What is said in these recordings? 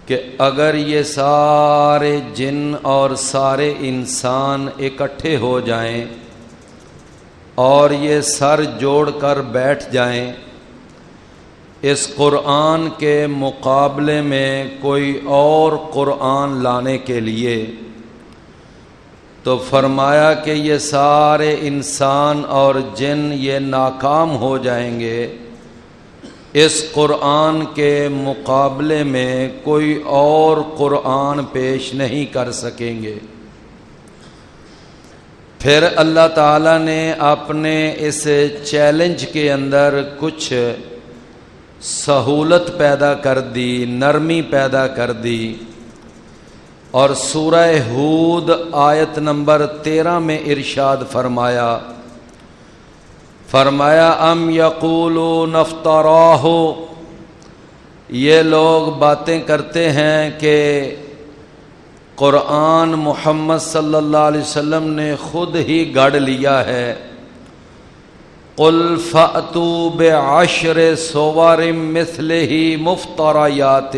کہ اگر یہ سارے جن اور سارے انسان اکٹھے ہو جائیں اور یہ سر جوڑ کر بیٹھ جائیں اس قرآن کے مقابلے میں کوئی اور قرآن لانے کے لیے، تو فرمایا کہ یہ سارے انسان اور جن یہ ناکام ہو جائیں گے، اس قرآن کے مقابلے میں کوئی اور قرآن پیش نہیں کر سکیں گے۔ پھر اللہ تعالیٰ نے اپنے اس چیلنج کے اندر کچھ سہولت پیدا کر دی، نرمی پیدا کر دی، اور سورہ ہود آیت نمبر 13 میں ارشاد فرمایا ام یقولون افتراہ، یہ لوگ باتیں کرتے ہیں کہ قرآن محمد صلی اللہ علیہ وسلم نے خود ہی گھڑ لیا ہے۔ قل فأتوا بعشر صور مثلہ مفتریات،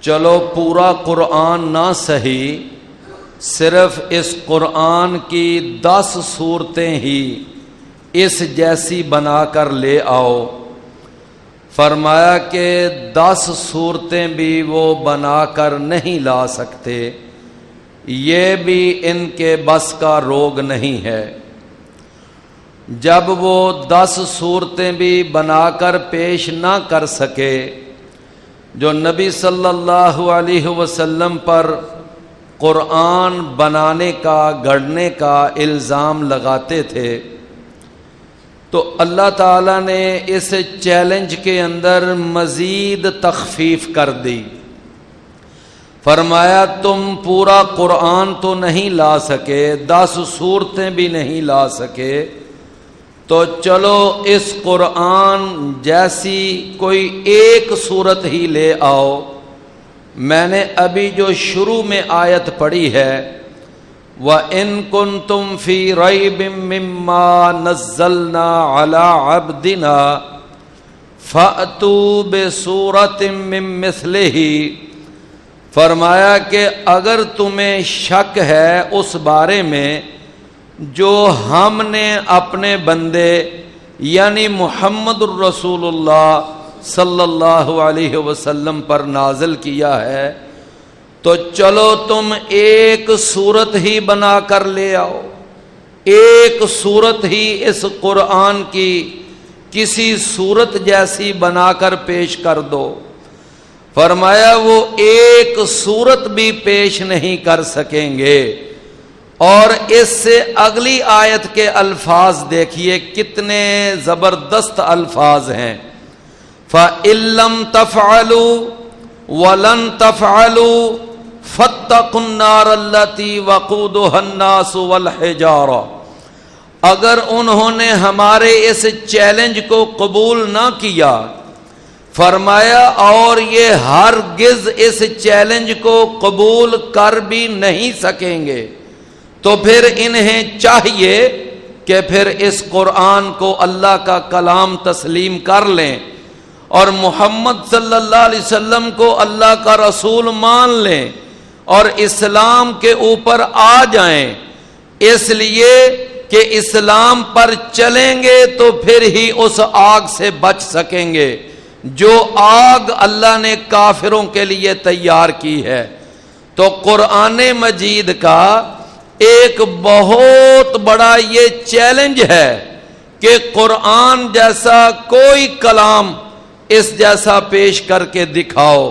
چلو پورا قرآن نہ صحیح، صرف اس قرآن کی 10 صورتیں ہی اس جیسی بنا کر لے آؤ۔ فرمایا کہ 10 صورتیں بھی وہ بنا کر نہیں لا سکتے، یہ بھی ان کے بس کا روگ نہیں ہے۔ جب وہ 10 صورتیں بھی بنا کر پیش نہ کر سکے، جو نبی صلی اللہ علیہ وسلم پر قرآن بنانے کا، گھڑنے کا الزام لگاتے تھے، تو اللہ تعالیٰ نے اس چیلنج کے اندر مزید تخفیف کر دی۔ فرمایا تم پورا قرآن تو نہیں لا سکے، 10 صورتیں بھی نہیں لا سکے، تو چلو اس قرآن جیسی کوئی ایک صورت ہی لے آؤ۔ میں نے ابھی جو شروع میں آیت پڑھی ہے، وَإِن كُنتُمْ فِي رَيْبٍ مِّمَّا نَزَّلْنَا عَلَىٰ عَبْدِنَا فَأْتُوا بِسُورَةٍ مِّن مِّثْلِهِ، فرمایا کہ اگر تمہیں شک ہے اس بارے میں جو ہم نے اپنے بندے یعنی محمد الرسول اللہ صلی اللہ علیہ وسلم پر نازل کیا ہے، تو چلو تم ایک صورت ہی بنا کر لے آؤ، ایک صورت ہی اس قرآن کی کسی صورت جیسی بنا کر پیش کر دو۔ فرمایا وہ ایک صورت بھی پیش نہیں کر سکیں گے۔ اور اس سے اگلی آیت کے الفاظ دیکھیے کتنے زبردست الفاظ ہیں۔ فَإِن لَّمْ تَفْعَلُوا وَلَن تَفْعَلُوا فَاتَّقُوا النَّارَ الَّتِي وَقُودُهَا النَّاسُ وَالْحِجَارَةُ، اگر انہوں نے ہمارے اس چیلنج کو قبول نہ کیا، فرمایا اور یہ ہرگز اس چیلنج کو قبول کر بھی نہیں سکیں گے، تو پھر انہیں چاہیے کہ پھر اس قرآن کو اللہ کا کلام تسلیم کر لیں اور محمد صلی اللہ علیہ وسلم کو اللہ کا رسول مان لیں اور اسلام کے اوپر آ جائیں، اس لیے کہ اسلام پر چلیں گے تو پھر ہی اس آگ سے بچ سکیں گے جو آگ اللہ نے کافروں کے لیے تیار کی ہے۔ تو قرآن مجید کا ایک بہت بڑا یہ چیلنج ہے کہ قرآن جیسا کوئی کلام اس جیسا پیش کر کے دکھاؤ،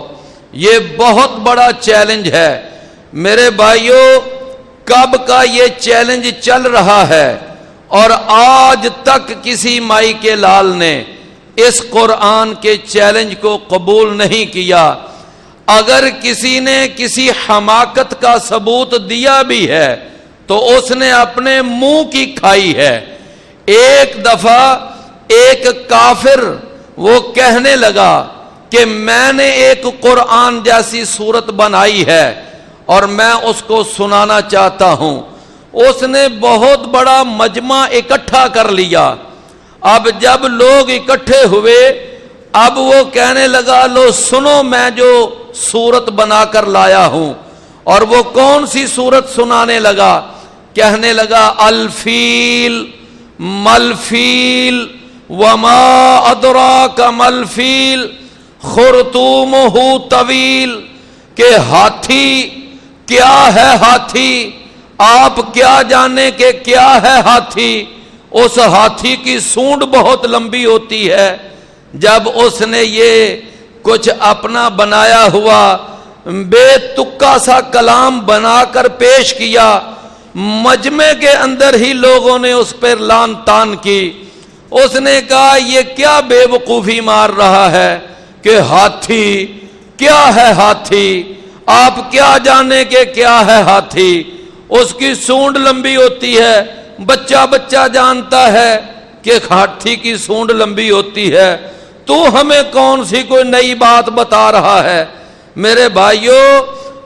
یہ بہت بڑا چیلنج ہے۔ میرے بھائیو، کب کا یہ چیلنج چل رہا ہے اور آج تک کسی مائی کے لال نے اس قرآن کے چیلنج کو قبول نہیں کیا۔ اگر کسی نے کسی حماقت کا ثبوت دیا بھی ہے تو اس نے اپنے منہ کی کھائی ہے۔ ایک دفعہ ایک کافر وہ کہنے لگا کہ میں نے ایک قرآن جیسی صورت بنائی ہے اور میں اس کو سنانا چاہتا ہوں۔ اس نے بہت بڑا مجمع اکٹھا کر لیا۔ اب جب لوگ اکٹھے ہوئے، اب وہ کہنے لگا لو سنو میں جو صورت بنا کر لایا ہوں. اور وہ کون سی صورت سنانے لگا؟ کہنے لگا الفیل ملفیل وما ادراک ملفیل خرطومہ طویل، کہ ہاتھی کیا ہے، ہاتھی آپ کیا جانے کہ کیا ہے ہاتھی؟ اس ہاتھی کی سونڈ بہت لمبی ہوتی ہے. جب اس نے یہ کچھ اپنا بنایا ہوا بے تکا سا کلام بنا کر پیش کیا، مجمع کے اندر ہی لوگوں نے اس پر لان تان کی. اس نے کہا یہ کیا بے وقوفی مار رہا ہے کہ ہاتھی کیا ہے، ہاتھی آپ کیا جانے کہ کیا ہے ہاتھی؟ اس کی سونڈ لمبی ہوتی ہے، بچہ جانتا ہے کہ ہاتھی کی سونڈ لمبی ہوتی ہے، تو ہمیں کون سی کوئی نئی بات بتا رہا ہے؟ میرے بھائیوں،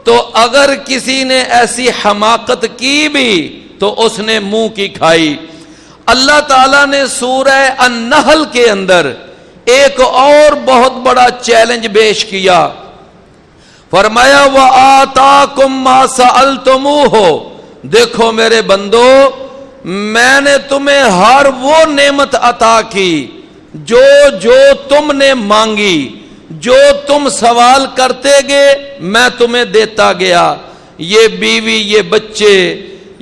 تو اگر کسی نے ایسی حماقت کی بھی تو اس نے منہ کی کھائی. اللہ تعالیٰ نے سورہ النحل کے اندر ایک اور بہت بڑا چیلنج پیش کیا. فرمایا وَآتَاكُمْ مَا سَأَلْتُمُوهُ، دیکھو میرے بندو میں نے تمہیں ہر وہ نعمت عطا کی جو تم نے مانگی، جو تم سوال کرتے گئے میں تمہیں دیتا گیا. یہ بیوی، یہ بچے،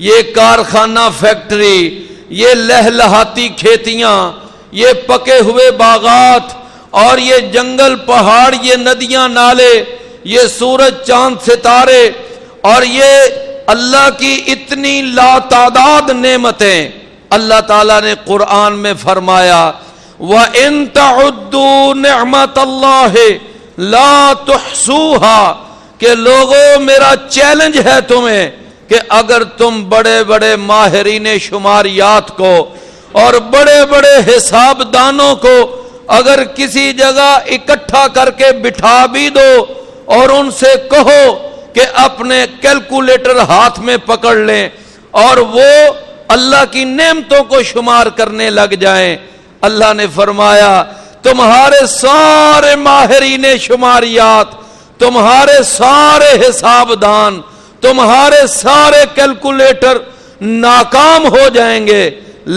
یہ کارخانہ فیکٹری، یہ لہلہاتی کھیتیاں، یہ پکے ہوئے باغات، اور یہ جنگل پہاڑ، یہ ندیاں نالے، یہ سورج چاند ستارے، اور یہ اللہ کی اتنی لا تعداد نعمتیں. اللہ تعالیٰ نے قرآن میں فرمایا وَإِن تَعُدُّوا نِعْمَةَ اللَّهِ لَا تُحْصُوهَا، کہ لوگوں میرا چیلنج ہے تمہیں کہ اگر تم بڑے بڑے ماہرین شماریات کو اور بڑے بڑے حساب دانوں کو اگر کسی جگہ اکٹھا کر کے بٹھا بھی دو اور ان سے کہو کہ اپنے کیلکولیٹر ہاتھ میں پکڑ لیں اور وہ اللہ کی نعمتوں کو شمار کرنے لگ جائیں، اللہ نے فرمایا تمہارے سارے ماہرین شماریات، تمہارے سارے حساب دان، تمہارے سارے کیلکولیٹر ناکام ہو جائیں گے،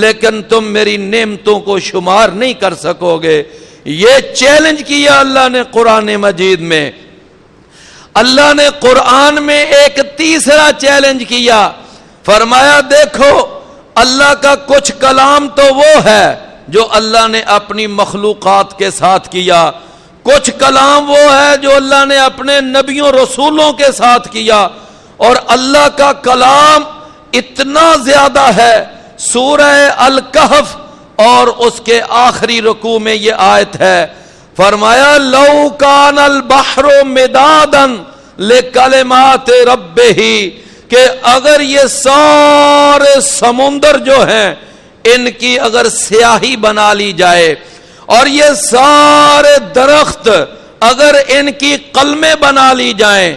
لیکن تم میری نعمتوں کو شمار نہیں کر سکو گے. یہ چیلنج کیا اللہ نے قرآن مجید میں. اللہ نے قرآن میں ایک تیسرا چیلنج کیا. فرمایا دیکھو اللہ کا کچھ کلام تو وہ ہے جو اللہ نے اپنی مخلوقات کے ساتھ کیا، کچھ کلام وہ ہے جو اللہ نے اپنے نبیوں رسولوں کے ساتھ کیا، اور اللہ کا کلام اتنا زیادہ ہے. سورہ الکہف اور اس کے آخری رکوع میں یہ آیت ہے، فرمایا لو کان البحر مدادا لکلمات ربہ، کہ اگر یہ سارے سمندر جو ہیں ان کی اگر سیاہی بنا لی جائے اور یہ سارے درخت اگر ان کی قلمیں بنا لی جائیں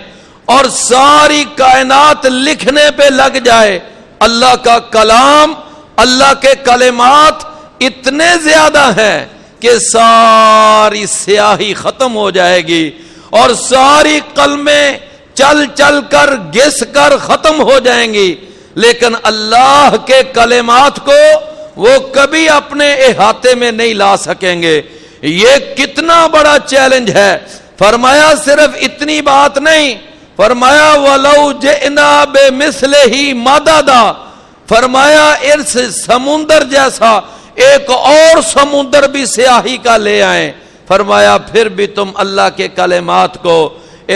اور ساری کائنات لکھنے پہ لگ جائے، اللہ کا کلام، اللہ کے کلمات اتنے زیادہ ہیں کہ ساری سیاہی ختم ہو جائے گی اور ساری قلمیں چل چل کر گھس کر ختم ہو جائیں گی، لیکن اللہ کے کلمات کو وہ کبھی اپنے احاطے میں نہیں لا سکیں گے. یہ کتنا بڑا چیلنج ہے. فرمایا صرف اتنی بات نہیں، فرمایا وَلَوْ جِئْنَا بِمِثْلِهِ مَدَدًا، فرمایا اس سمندر جیسا ایک اور سمندر بھی سیاہی کا لے آئیں، فرمایا پھر بھی تم اللہ کے کلمات کو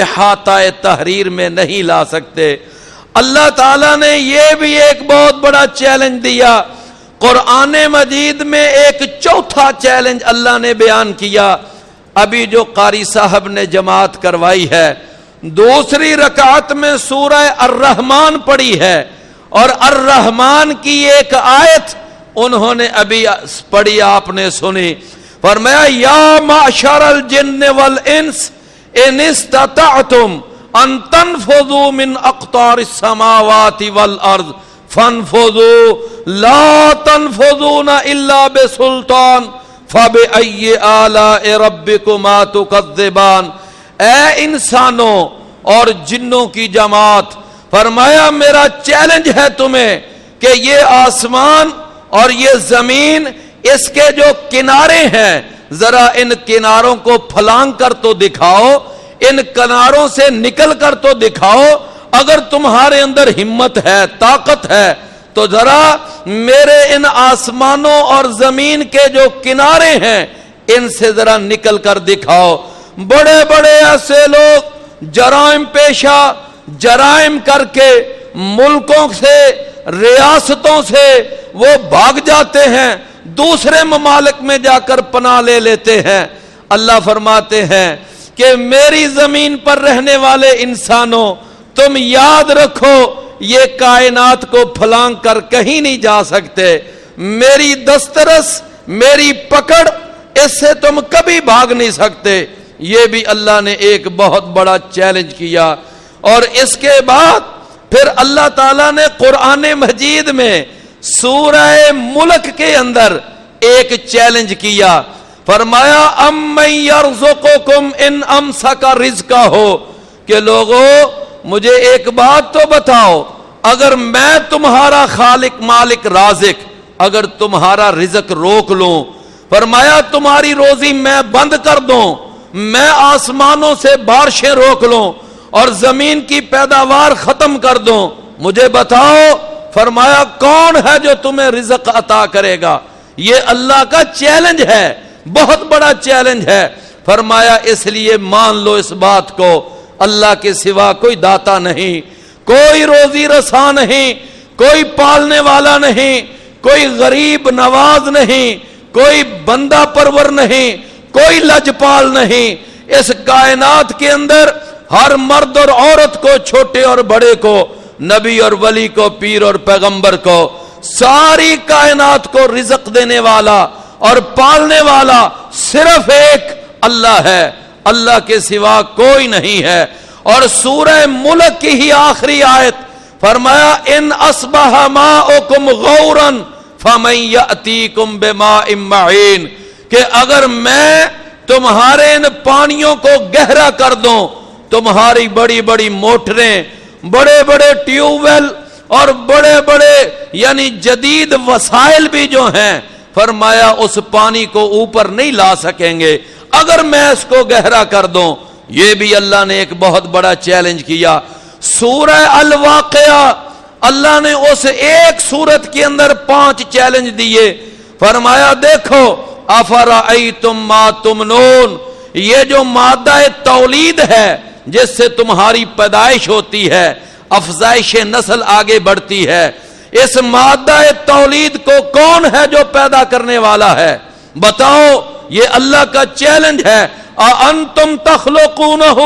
احاطہ تحریر میں نہیں لا سکتے. اللہ تعالیٰ نے یہ بھی ایک بہت بڑا چیلنج دیا. قرآن مجید میں ایک چوتھا چیلنج اللہ نے بیان کیا. ابھی جو قاری صاحب نے جماعت کروائی ہے، دوسری رکعت میں سورہ الرحمن پڑھی ہے، اور الرحمن کی ایک آیت انہوں نے ابھی پڑھی، آپ نے سنی. فرمایا یا معشر الجن والانس ان استطعتم ان تنفذوا من اقطار السماوات والارض فانفذوا لا تنفذون الا بسلطان فَبِأَيِّ آلَاءِ رَبِّكُمَا تُكَذِّبَانِ، اے انسانوں اور جنوں کی جماعت، فرمایا میرا چیلنج ہے تمہیں کہ یہ آسمان اور یہ زمین، اس کے جو کنارے ہیں، ذرا ان کناروں کو پھلانگ کر تو دکھاؤ، ان کناروں سے نکل کر تو دکھاؤ، اگر تمہارے اندر ہمت ہے، طاقت ہے تو ذرا میرے ان آسمانوں اور زمین کے جو کنارے ہیں ان سے ذرا نکل کر دکھاؤ۔ بڑے بڑے ایسے لوگ جرائم پیشہ، جرائم کر کے ملکوں سے، ریاستوں سے وہ بھاگ جاتے ہیں، دوسرے ممالک میں جا کر پناہ لے لیتے ہیں۔ اللہ فرماتے ہیں کہ میری زمین پر رہنے والے انسانوں، تم یاد رکھو یہ کائنات کو پھلانگ کر کہیں نہیں جا سکتے، میری دسترس، میری پکڑ، اس سے تم کبھی بھاگ نہیں سکتے۔ یہ بھی اللہ نے ایک بہت بڑا چیلنج کیا۔ اور اس کے بعد پھر اللہ تعالیٰ نے قرآن مجید میں سورہ ملک کے اندر ایک چیلنج کیا، فرمایا اَمَّن يَرْزُقُكُمْ إِنْ أَمْسَكَ رِزْقَهُ، کہ لوگوں مجھے ایک بات تو بتاؤ، اگر میں تمہارا خالق مالک رازق، اگر تمہارا رزق روک لوں، فرمایا تمہاری روزی میں بند کر دوں، میں آسمانوں سے بارشیں روک لوں اور زمین کی پیداوار ختم کر دوں، مجھے بتاؤ فرمایا کون ہے جو تمہیں رزق عطا کرے گا؟ یہ اللہ کا چیلنج ہے، بہت بڑا چیلنج ہے۔ فرمایا اس لیے مان لو اس بات کو، اللہ کے سوا کوئی داتا نہیں، کوئی روزی رساں نہیں، کوئی پالنے والا نہیں، کوئی غریب نواز نہیں، کوئی بندہ پرور نہیں، کوئی لجپال نہیں۔ اس کائنات کے اندر ہر مرد اور عورت کو، چھوٹے اور بڑے کو، نبی اور ولی کو، پیر اور پیغمبر کو، ساری کائنات کو رزق دینے والا اور پالنے والا صرف ایک اللہ ہے، اللہ کے سوا کوئی نہیں ہے۔ اور سورہ ملک کی ہی آخری آیت فرمایا ان اصبح ماؤکم غورا فمن یأتیکم بماء معین، کہ اگر میں تمہارے ان پانیوں کو گہرا کر دوں، تمہاری بڑی بڑی موٹریں، بڑے بڑے ٹیوب ویل اور بڑے بڑے یعنی جدید وسائل بھی جو ہیں، فرمایا اس پانی کو اوپر نہیں لا سکیں گے اگر میں اس کو گہرا کر دوں۔ یہ بھی اللہ نے ایک بہت بڑا چیلنج کیا۔ سورہ الواقعہ، اللہ نے اس ایک سورت کے اندر 5 چیلنج دیے، فرمایا دیکھو افرأیتم ما تمنون، یہ جو مادہ تولید ہے جس سے تمہاری پیدائش ہوتی ہے، افزائش نسل آگے بڑھتی ہے، اس مادہ تولید کو کون ہے جو پیدا کرنے والا ہے؟ بتاؤ، یہ اللہ کا چیلنج ہے۔ اَأَنْتُمْ تَخْلُقُونَهُ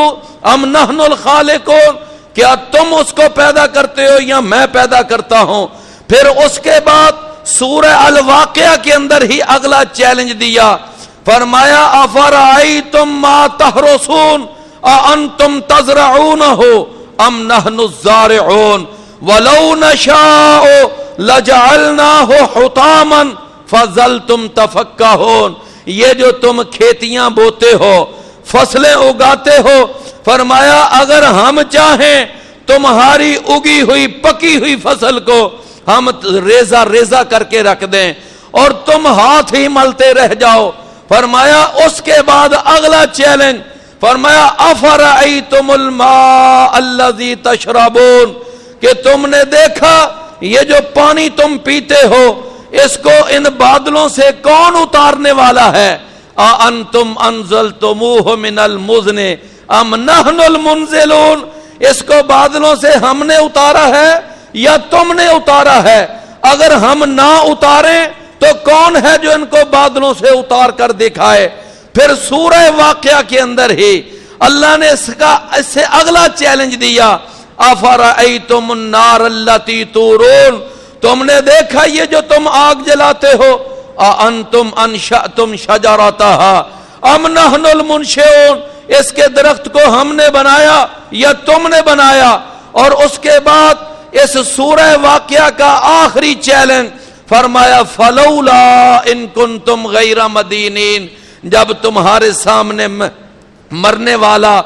أَمْ نَحْنُ الْخَالِقُونَ، کیا تم اس کو پیدا کرتے ہو یا میں پیدا کرتا ہوں؟ پھر اس کے بعد سورہ الواقعہ کے اندر ہی اگلا چیلنج دیا، فرمایا أَفَرَأَيْتُمْ مَا تَحْرُثُونَ أَأَنْتُمْ تَزْرَعُونَهُ أَمْ نَحْنُ الزَّارِعُونَ وَلَوْ نَشَاءُ لَجَعَلْنَاهُ حُطَامًا فَظَلْتُمْ تَفَكَّهُونَ، یہ جو تم کھیتیاں بوتے ہو، فصلیں اگاتے ہو، فرمایا اگر ہم چاہیں تمہاری اگی ہوئی پکی ہوئی فصل کو ہم ریزہ ریزہ کر کے رکھ دیں اور تم ہاتھ ہی ملتے رہ جاؤ۔ فرمایا اس کے بعد اگلا چیلنج، فرمایا افرأیتم الماء الذی تشربون، کہ تم نے دیکھا یہ جو پانی تم پیتے ہو اس کو ان بادلوں سے کون اتارنے والا ہے؟ اَأَنْتُمْ أَنزَلْتُمُوهُ مِنَ الْمُزْنِ أَمْ نَحْنُ الْمُنزِلُونَ، اس کو بادلوں سے ہم نے اتارا ہے یا تم نے اتارا ہے؟ اگر ہم نہ اتاریں تو کون ہے جو ان کو بادلوں سے اتار کر دکھائے؟ پھر سورہ واقعہ کے اندر ہی اللہ نے اس سے اگلا چیلنج دیا، افرأیتم النار التی تورون، تم نے دیکھا یہ جو تم آگ جلاتے ہو، اَأَنْتُمْ أَنشَأْتُمْ شَجَرَتَهَا أَمْ نَحْنُ الْمُنشِئُونَ، اس کے درخت کو ہم نے بنایا یا تم نے بنایا؟ اور اس کے بعد اس سورہ واقعہ کا آخری چیلنج، فرمایا فلولا ان کنتم غیر مدینین، جب تمہارے سامنے مرنے والا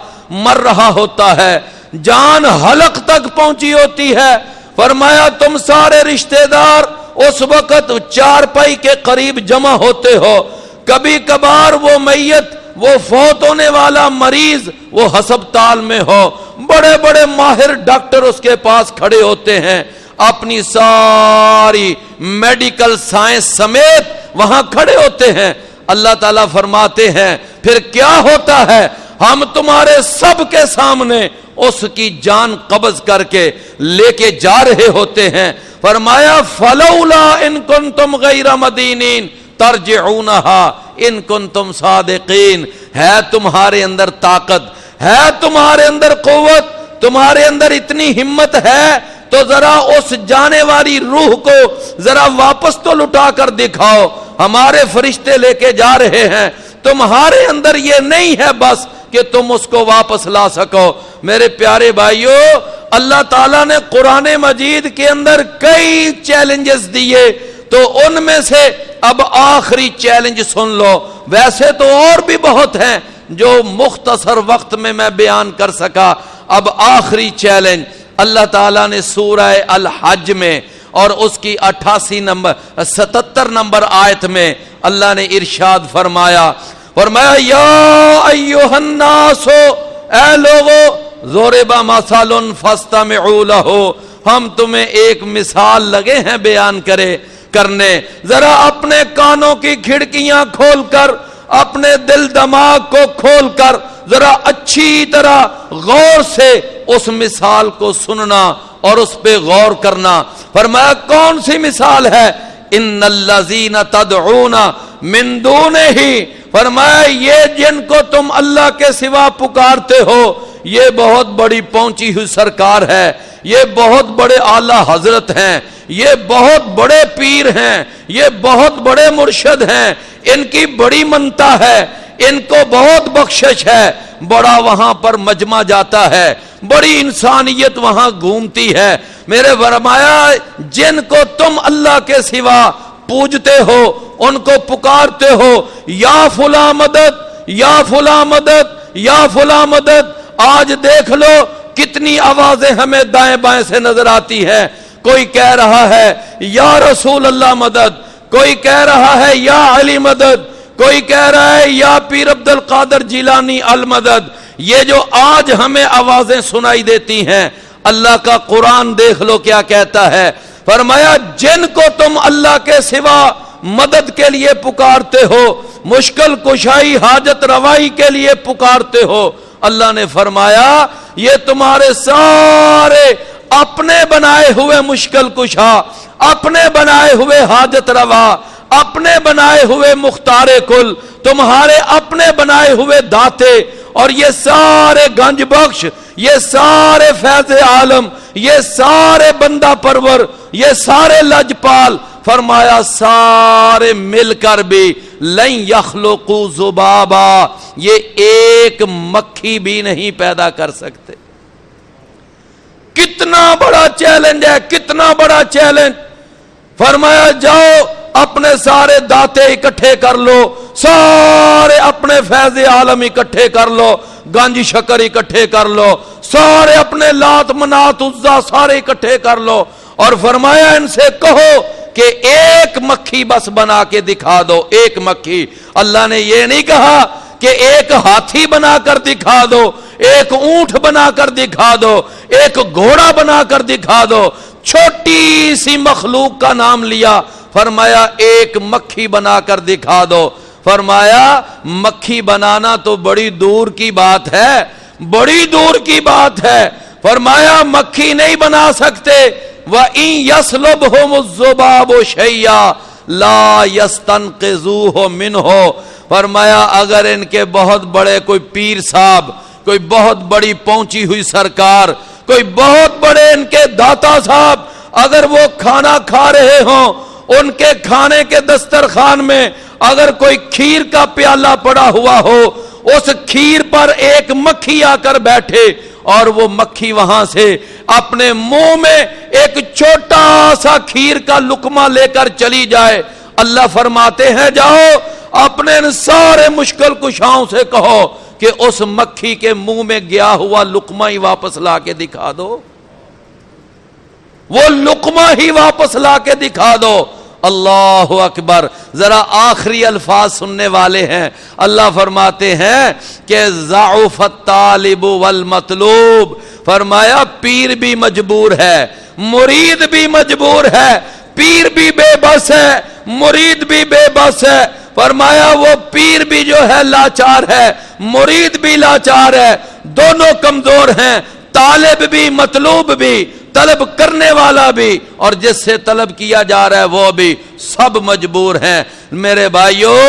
مر رہا ہوتا ہے، جان حلق تک پہنچی ہوتی ہے، فرمایا تم سارے رشتہ دار اس وقت چارپائی کے قریب جمع ہوتے ہو، کبھی کبھار وہ میت، وہ فوت ہونے والا مریض وہ ہسپتال میں ہو، بڑے بڑے ماہر ڈاکٹر اس کے پاس کھڑے ہوتے ہیں، اپنی ساری میڈیکل سائنس سمیت وہاں کھڑے ہوتے ہیں۔ اللہ تعالیٰ فرماتے ہیں پھر کیا ہوتا ہے، ہم تمہارے سب کے سامنے اس کی جان قبض کر کے لے کے جا رہے ہوتے ہیں۔ فرمایا فلولا ان کنتم غیر مدینین ترجعونہا ان کنتم صادقین، ہے تمہارے اندر طاقت، ہے تمہارے اندر قوت، تمہارے اندر اتنی ہمت ہے تو ذرا اس جانے والی روح کو ذرا واپس تو لٹا کر دکھاؤ، ہمارے فرشتے لے کے جا رہے ہیں، تمہارے اندر یہ نہیں ہے بس کہ تم اس کو واپس لا سکو۔ میرے پیارے بھائیو، اللہ تعالیٰ نے قرآن مجید کے اندر کئی چیلنجز دیے، تو ان میں سے اب آخری چیلنج سن لو، ویسے تو اور بھی بہت ہیں جو مختصر وقت میں بیان کر سکا، اب آخری چیلنج اللہ تعالیٰ نے سورہ الحج میں اور اس کی 77 نمبر آیت میں اللہ نے ارشاد فرمایا یا ایھا الناس، اے لوگو ضرب مثل فاستمعوا لہ، ہم تمہیں ایک مثال لگے ہیں بیان کرنے، ذرا اپنے کانوں کی کھڑکیاں کھول کر، اپنے دل دماغ کو کھول کر ذرا اچھی طرح غور سے اس مثال کو سننا اور اس پہ غور کرنا۔ فرمایا کون سی مثال ہے؟ ان الذین تدعون من دونہ، فرمایا یہ جن کو تم اللہ کے سوا پکارتے ہو یہ بہت بڑی پہنچی ہوئی سرکار ہے، یہ بہت بڑے اعلی حضرت ہیں، یہ بہت بڑے پیر ہیں، یہ بہت بڑے مرشد ہیں، ان کی بڑی منتا ہے، ان کو بہت بخشش ہے، بڑا وہاں پر مجمع جاتا ہے، بڑی انسانیت وہاں گھومتی ہے۔ میرے فرمایا جن کو تم اللہ کے سوا پوجتے ہو، ان کو پکارتے ہو، یا فلاں مدد، یا فلاں مدد، یا فلاں مدد، آج دیکھ لو کتنی آوازیں ہمیں دائیں بائیں سے نظر آتی ہے، کوئی کہہ رہا ہے یا رسول اللہ مدد، کوئی کہہ رہا ہے یا علی مدد، کوئی کہہ رہا ہے یا پیر عبد القادر جیلانی المدد۔ یہ جو آج ہمیں آوازیں سنائی دیتی ہیں، اللہ کا قرآن دیکھ لو کیا کہتا ہے، فرمایا جن کو تم اللہ کے سوا مدد کے لیے پکارتے ہو، مشکل کشائی حاجت روائی کے لیے پکارتے ہو، اللہ نے فرمایا یہ تمہارے سارے اپنے بنائے ہوئے مشکل کشا، اپنے بنائے ہوئے حاجت روا، اپنے بنائے ہوئے مختار کل، تمہارے اپنے بنائے ہوئے داتے، اور یہ سارے گنج بخش، یہ سارے فیض عالم، یہ سارے بندہ پرور، یہ سارے لجپال، فرمایا سارے مل کر بھی لن یخلقوا ذبابا، یہ ایک مکھی بھی نہیں پیدا کر سکتے۔ کتنا بڑا چیلنج ہے، کتنا بڑا چیلنج۔ فرمایا جاؤ اپنے سارے داتے اکٹھے کر لو، سارے اپنے فیض عالم اکٹھے کر لو، گنج شکر اکٹھے کر لو، سارے اپنے لات منات عزا سارے اکٹھے کر لو، اور فرمایا ان سے کہو کہ ایک مکھی بس بنا کے دکھا دو، ایک مکھی۔ اللہ نے یہ نہیں کہا کہ ایک ہاتھی بنا کر دکھا دو، ایک اونٹ بنا کر دکھا دو، ایک گھوڑا بنا کر دکھا دو، چھوٹی سی مخلوق کا نام لیا، فرمایا ایک مکھی بنا کر دکھا دو۔ فرمایا مکھی بنانا تو بڑی دور کی بات ہے، بڑی دور کی بات ہے، فرمایا مکھی نہیں بنا سکتے۔ وَإِن يَسْلُبْهُمُ الذُّبَابُ شَيْئًا لَا يَسْتَنقِذُوهُ مِنْهُ، فرمایا اگر ان کے بہت بڑے کوئی پیر صاحب، کوئی بہت بڑی پہنچی ہوئی سرکار، کوئی بہت بڑے ان کے داتا صاحب اگر وہ کھانا کھا رہے ہوں، ان کے کھانے کے دسترخوان میں اگر کوئی کھیر کا پیالہ پڑا ہوا ہو، اس کھیر پر ایک مکھی آ کر بیٹھے اور وہ مکھی وہاں سے اپنے منہ میں ایک چھوٹا سا کھیر کا لقمہ لے کر چلی جائے، اللہ فرماتے ہیں جاؤ اپنے ان سارے مشکل کشاؤں سے کہو کہ اس مکھی کے منہ میں گیا ہوا لقمہ ہی واپس لا کے دکھا دو، وہ لقمہ ہی واپس لا کے دکھا دو۔ اللہ اکبر۔ ذرا آخری الفاظ سننے والے ہیں، اللہ فرماتے ہیں کہ ضعف الطالب والمطلوب، فرمایا پیر بھی مجبور ہے، مرید بھی مجبور ہے، پیر بھی بے بس ہے، مرید بھی بے بس ہے، فرمایا وہ پیر بھی جو ہے لاچار ہے، مرید بھی لاچار ہے، دونوں کمزور ہیں، طالب بھی مطلوب بھی، طلب کرنے والا بھی اور جس سے طلب کیا جا رہا ہے وہ بھی، سب مجبور ہیں۔ میرے بھائیوں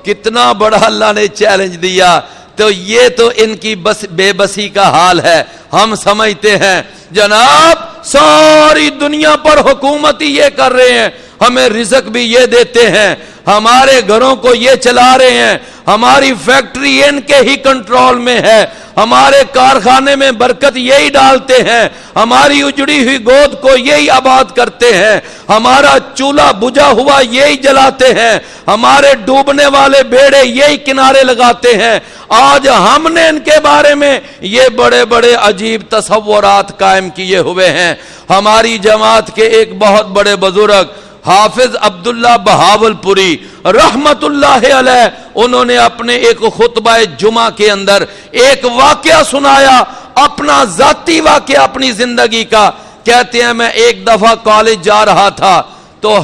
کتنا بڑا اللہ نے چیلنج دیا، تو یہ تو ان کی بے بسی کا حال ہے۔ ہم سمجھتے ہیں جناب ساری دنیا پر حکومت ہی یہ کر رہے ہیں، ہمیں رزق بھی یہ دیتے ہیں، ہمارے گھروں کو یہ چلا رہے ہیں، ہماری فیکٹری ان کے ہی کنٹرول میں ہے، ہمارے کارخانے میں برکت یہی ڈالتے ہیں، ہماری اجڑی ہوئی گود کو یہی آباد کرتے ہیں، ہمارا چولہا بجھا ہوا یہی جلاتے ہیں، ہمارے ڈوبنے والے بیڑے یہی کنارے لگاتے ہیں۔ آج ہم نے ان کے بارے میں یہ بڑے بڑے عجیب تصورات قائم کیے ہوئے ہیں۔ ہماری جماعت کے ایک بہت بڑے بزرگ حافظ عبداللہ بہاول پوری رحمت اللہ علیہ، انہوں نے اپنے ایک خطبہ جمعہ کے اندر ایک واقعہ سنایا، اپنا ذاتی واقعہ اپنی زندگی کا۔ کہتے ہیں میں ایک دفعہ کالج جا رہا تھا تو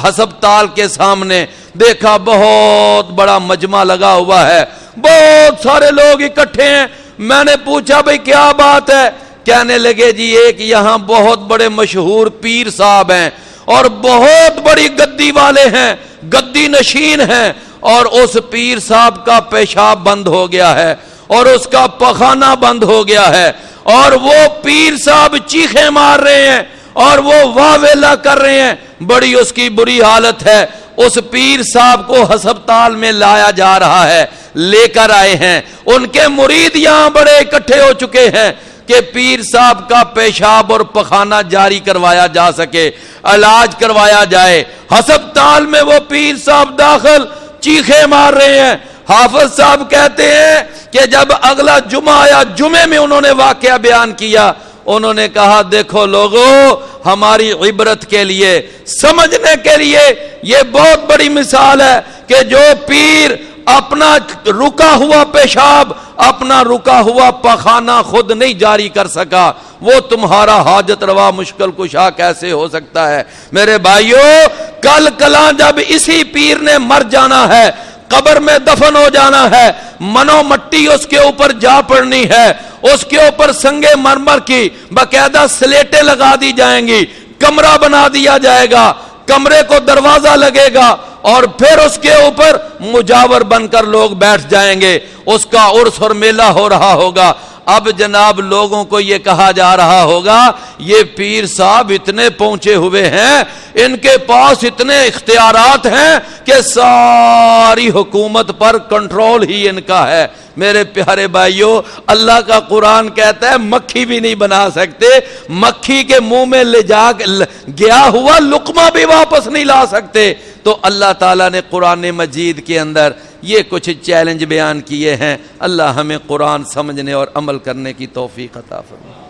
ہسپتال کے سامنے دیکھا بہت بڑا مجمع لگا ہوا ہے، بہت سارے لوگ اکٹھے ہیں۔ میں نے پوچھا بھئی کیا بات ہے؟ کہنے لگے جی ایک یہاں بہت بڑے مشہور پیر صاحب ہیں اور بہت بڑی گدی والے ہیں، گدی نشین ہیں، اور اس پیر صاحب کا پیشاب بند ہو گیا ہے اور اس کا پخانہ بند ہو گیا ہے، اور وہ پیر صاحب چیخیں مار رہے ہیں اور وہ واہ ویلا کر رہے ہیں، بڑی اس کی بری حالت ہے۔ اس پیر صاحب کو ہسپتال میں لایا جا رہا ہے، لے کر آئے ہیں، ان کے مرید یہاں بڑے اکٹھے ہو چکے ہیں کہ پیر صاحب کا پیشاب اور پخانہ جاری کروایا جا سکے، علاج کروایا جائے۔ ہسپتال میں وہ پیر صاحب داخل چیخیں مار رہے ہیں۔ حافظ صاحب کہتے ہیں کہ جب اگلا جمعہ آیا، جمعے میں انہوں نے واقعہ بیان کیا، انہوں نے کہا دیکھو لوگو، ہماری عبرت کے لیے، سمجھنے کے لیے یہ بہت بڑی مثال ہے کہ جو پیر اپنا رکا ہوا پیشاب، اپنا رکا ہوا پخانہ خود نہیں جاری کر سکا، وہ تمہارا حاجت روا مشکل کشا کیسے ہو سکتا ہے؟ میرے بھائیوں کل کلاں جب اسی پیر نے مر جانا ہے، قبر میں دفن ہو جانا ہے، منو مٹی اس کے اوپر جا پڑنی ہے، اس کے اوپر سنگے مرمر کی باقاعدہ سلیٹیں لگا دی جائیں گی، کمرہ بنا دیا جائے گا، کمرے کو دروازہ لگے گا اور پھر اس کے اوپر مجاور بن کر لوگ بیٹھ جائیں گے، اس کا عرس اور میلہ ہو رہا ہوگا۔ اب جناب لوگوں کو یہ کہا جا رہا ہوگا یہ پیر صاحب اتنے پہنچے ہوئے ہیں، ان کے پاس اتنے اختیارات ہیں کہ ساری حکومت پر کنٹرول ہی ان کا ہے۔ میرے پیارے بھائیوں اللہ کا قرآن کہتا ہے مکھی بھی نہیں بنا سکتے، مکھی کے منہ میں لے جا گیا ہوا لقمہ بھی واپس نہیں لا سکتے۔ تو اللہ تعالیٰ نے قرآن مجید کے اندر یہ کچھ چیلنج بیان کیے ہیں۔ اللہ ہمیں قرآن سمجھنے اور عمل کرنے کی توفیق عطا فرمائے۔